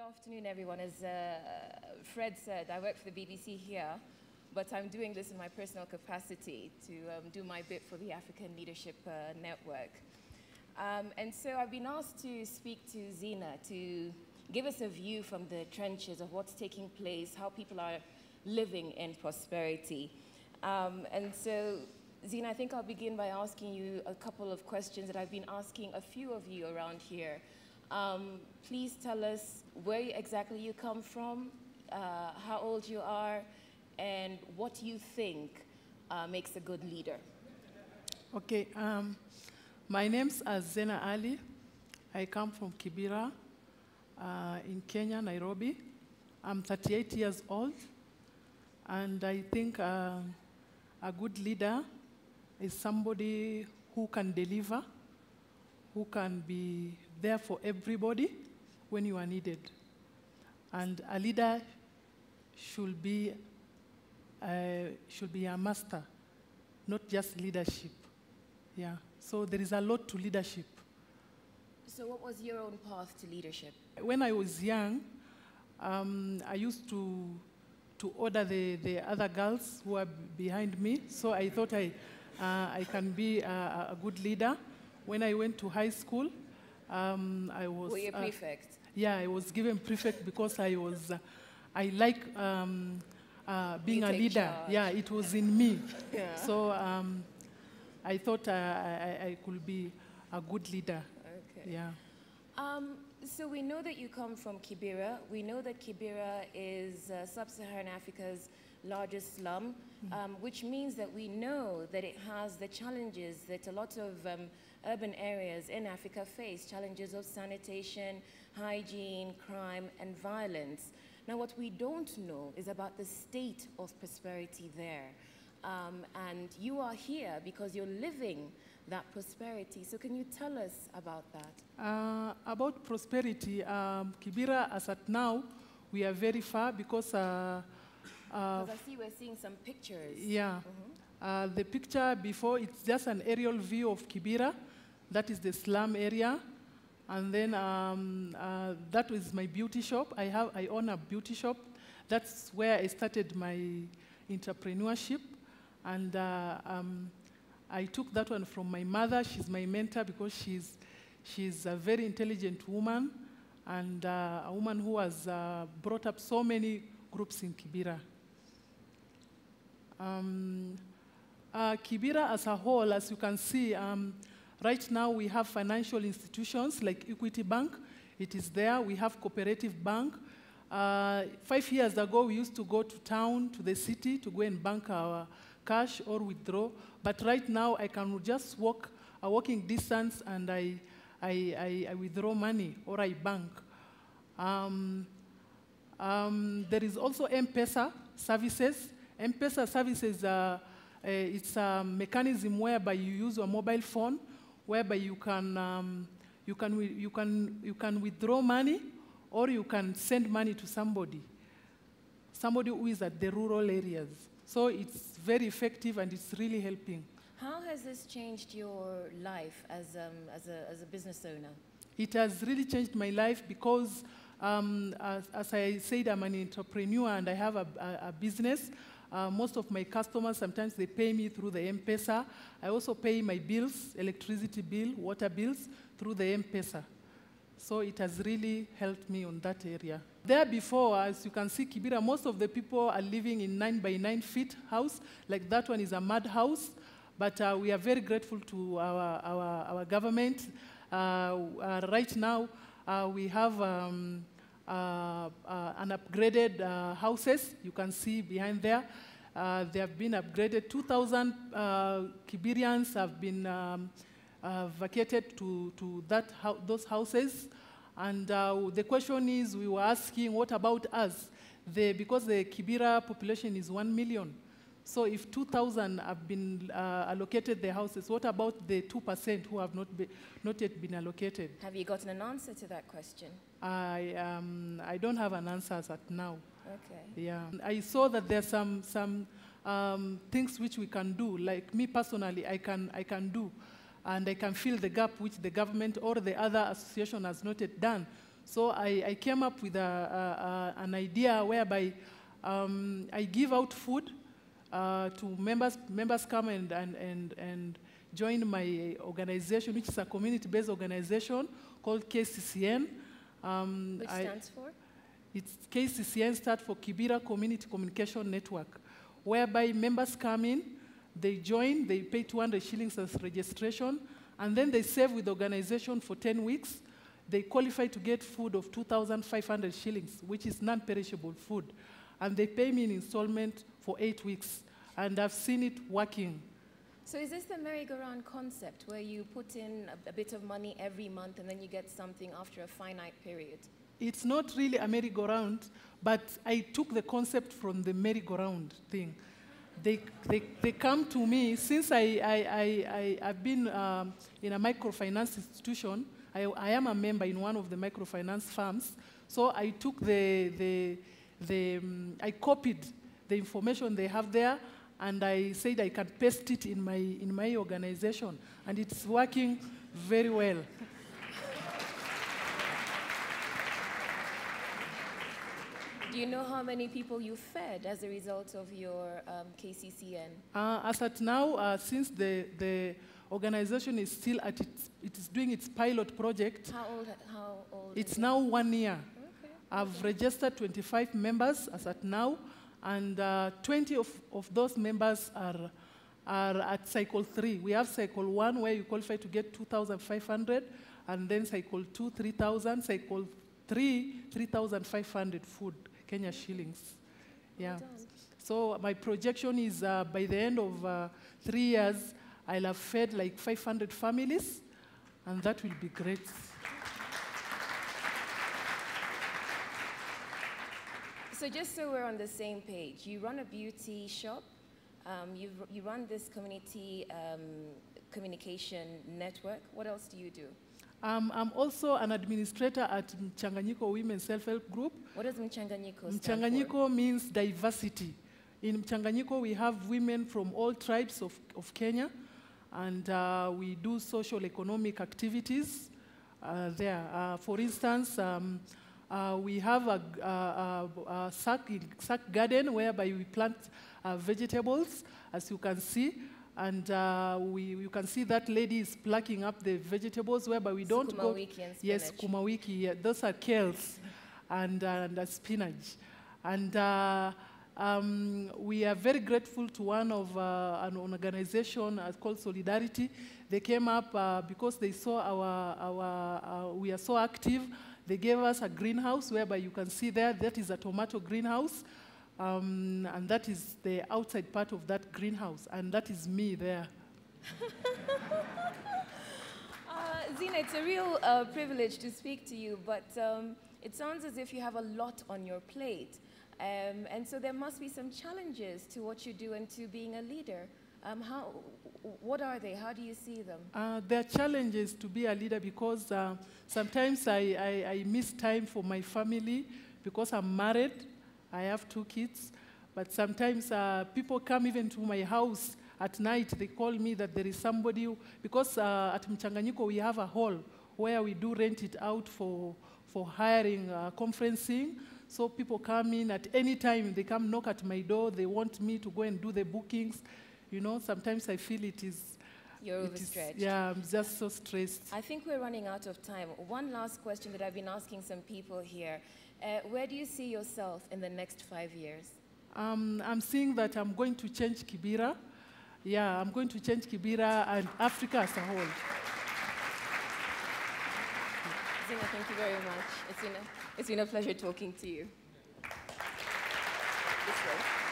afternoon, everyone. As Fred said, I work for the BBC here, but I'm doing this in my personal capacity to do my bit for the African Leadership Network. And so I've been asked to speak to Zena to give us a view from the trenches of what's taking place, how people are living in prosperity. And so, Zena, I think I'll begin by asking you a couple of questions that I've been asking a few of you around here. Please tell us where exactly you come from, how old you are, and what you think makes a good leader. Okay, my name's Zena Ali. I come from Kibera in Kenya, Nairobi. I'm 38 years old, and I think a good leader is somebody who can deliver, who can be there for everybody when you are needed. And a leader should be a master, not just leadership. Yeah. So there is a lot to leadership. So what was your own path to leadership? When I was young, I used to order the other girls who are behind me. So I thought I can be a good leader. When I went to high school, I was... Were you a prefect? Yeah, I was given prefect because I like being a leader. Charge. Yeah, it was in me. Yeah. So I thought I could be a good leader. Okay. Yeah. So we know that you come from Kibera. We know that Kibera is sub-Saharan Africa's largest slum, which means that we know that it has the challenges that a lot of urban areas in Africa face, challenges of sanitation, hygiene, crime, and violence. Now, what we don't know is about the state of prosperity there. And you are here because you're living that prosperity. So can you tell us about that? About prosperity, Kibera, as at now, we are very far because... Because I see we're seeing some pictures. Yeah. The picture before, it's just an aerial view of Kibera. That is the slum area. And then that was my beauty shop. I own a beauty shop. That's where I started my entrepreneurship. And I took that one from my mother. She's my mentor because she's a very intelligent woman and a woman who has brought up so many groups in Kibera. Kibera as a whole, as you can see, right now we have financial institutions like Equity Bank. It is there. We have Cooperative Bank. 5 years ago, we used to go to town, to the city, to go and bank our cash or withdraw. But right now, I can just walk a walking distance and I withdraw money or I bank. There is also M-Pesa services. M-Pesa services, it's a mechanism whereby you use your mobile phone, whereby you can withdraw money or you can send money to somebody who is at the rural areas. So it's very effective and it's really helping. How has this changed your life as a business owner? It has really changed my life because, as I said, I'm an entrepreneur and I have a business. Most of my customers, sometimes they pay me through the M-Pesa. I also pay my bills, electricity bill, water bills, through the M-Pesa. So it has really helped me on that area. There before, as you can see, Kibera, most of the people are living in 9 by 9 feet house. Like that one is a mud house. But we are very grateful to our government. Right now, we have an upgraded houses. You can see behind there. They have been upgraded. 2,000 Kiberians have been vacated to those houses. And the question is, we were asking, what about us? Because the Kibera population is 1 million. So if 2,000 have been allocated the houses, what about the 2% who have not yet been allocated? Have you gotten an answer to that question? I don't have an answer as at now. Okay. Yeah. I saw that there are some things which we can do. Like me personally, I can do. And I can fill the gap which the government or the other association has not yet done. So I came up with an idea whereby I give out food to members. Members come and join my organization, which is a community-based organization called KCCN. Which stands for? It's KCCN stands for Kibera Community Communication Network, whereby members come in, they join, they pay 200 shillings as registration, and then they serve with the organization for 10 weeks. They qualify to get food of 2,500 shillings, which is non-perishable food. And they pay me in installment for 8 weeks. And I've seen it working. So is this the merry-go-round concept, where you put in a bit of money every month and then you get something after a finite period? It's not really a merry-go-round, but I took the concept from the merry-go-round thing. They come to me, since I've been in a microfinance institution. I am a member in one of the microfinance firms, so I took I copied the information they have there, and I said I can paste it in my organization, and it's working very well. Do you know how many people you fed as a result of your KCCN? As at now, since the organization is still it is doing its pilot project. How old it's now 1 year. Okay. I've registered 25 members as at now, and 20 of those members are at cycle 3. We have cycle 1 where you qualify to get 2,500, and then cycle 2, 3,000, cycle 3, 3,500 food, Kenya shillings. Yeah. Well done. So my projection is by the end of 3 years, I'll have fed like 500 families, and that will be great. So just so we're on the same page, you run a beauty shop, you run this community communication network. What else do you do? I'm also an administrator at Mchanganyiko Women's Self-Help Group. What does Mchanganyiko stand Mchanganyiko for? means diversity. In Mchanganyiko, we have women from all tribes of Kenya, and we do social economic activities there. For instance, we have a sack garden whereby we plant vegetables, as you can see. And you can see that lady is plucking up the vegetables, whereby we don't go. Yes, kumawiki. Yeah, those are kales and spinach. And we are very grateful to one of an organization called Solidarity. They came up because they saw we are so active. They gave us a greenhouse, whereby you can see there, that is a tomato greenhouse. And that is the outside part of that greenhouse, and that is me there. Zena, it's a real privilege to speak to you, but it sounds as if you have a lot on your plate. And so there must be some challenges to what you do and to being a leader. What are they? How do you see them? There are challenges to be a leader because sometimes I miss time for my family because I'm married. I have 2 kids, but sometimes people come even to my house at night. They call me that there is somebody, because at Mchanganyiko we have a hall where we do rent it out for hiring, conferencing. So people come in at any time. They come knock at my door. They want me to go and do the bookings. You know, sometimes I feel it is... You're overstretched. Yeah, I'm just so stressed. I think we're running out of time. One last question that I've been asking some people here. Where do you see yourself in the next 5 years? I'm seeing that I'm going to change Kibera. Yeah, I'm going to change Kibera and Africa as a whole. Zena, thank you very much. It's been a pleasure talking to you. This way.